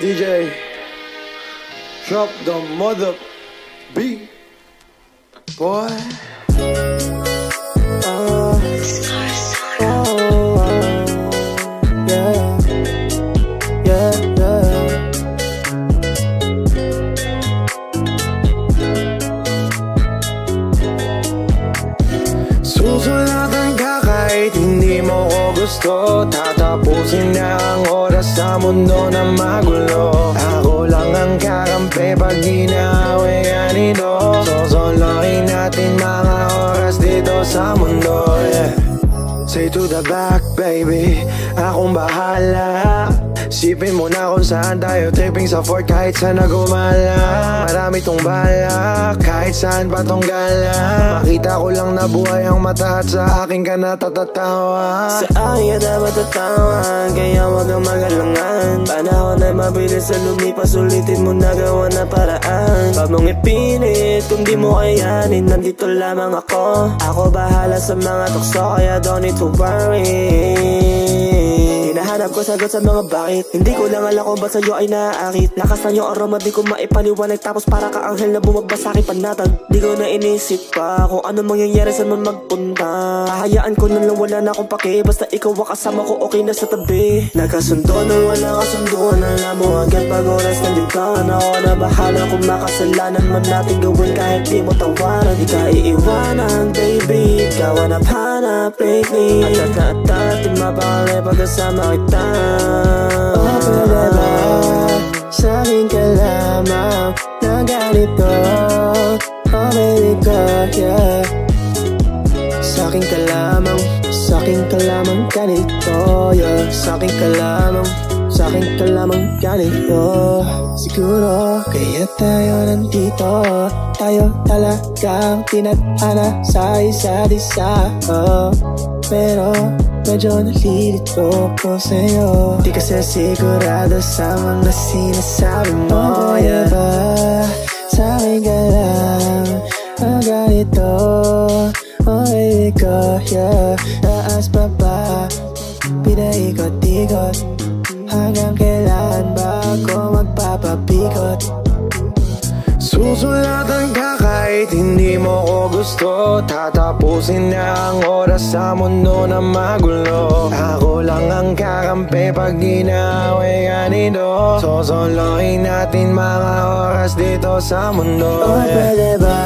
DJ, drop the mother beat, boy. Susulatan ka kahit hindi mo ko gusto. Tatapusin na ang oras sa mundo na magulo. Ako lang ang kakampi pag ginawin ka nito. Sosolohin natin mga oras dito sa mundo, yeah. Say to the back, baby, akong bahala. Sipin mo na kung saan tayo tripping sa fort kahit saan na gumala. Marami tong balak, kahit saan pa tong gala. Makita ko lang na buhay ang mata at sa akin ka natatatawa. Sa akin ka dapat tatawan, kaya wag kang magalangan. Panahon ay mabilis na lumipas, ulitin mo na gawa na paraan. Wag mong ipilit kung di mo kayanin, nandito lamang ako. Ako bahala sa mga tukso, kaya don't need to worry. Hinahanap ko sagot sa mga bakit. Hindi ko lang alam kung ba't sa'yo ay naaakit. Lakas na yung aroma di ko maipaliwanag, tapos para ka anghel na bumagba sa'kin panatag. Di ko na inisip pa kung ano mangyayari sa man magpunta. Hahayaan ko na lang, wala na akong pake. Basta ikaw ang kasama ko, okay na sa tabi. Nagkasundo na wala kasunduan, alam mo agad pag oras nandiyan. Ako na bahala kung makasalanan man natin gawin kahit di mo tawaran. Di ka iiwanan, baby, ikaw ang hanap lately. At di mapakali pagkasama kita. Oh, pwede ba sa'kin ka lamang na ganito? Oh, baby ko, yeah. Sa'kin ka lamang ganito, yeah. Sa'kin ka lamang ganito. Siguro kaya tayo nandito, tayo talagang tinadhana sa isa't isa, oh. Pero medyo nalilito ko sa'yo. Di kasi sigurado sa mga sinasabi mo, yeah. Ba sa'kin ka lang ang ganito? Oh, baby ko, yeah. Taas pa ba, pinaikot-ikot, hanggang kailan ba ako magpapabikot? Susulatan ka kahit hindi mo ko gusto. Tatapusin na ang oras sa mundo na magulo. Ako lang ang kakampi pag ginawin ka nito. Sosolohin natin mga oras dito sa mundo, oh, yeah. pwede ba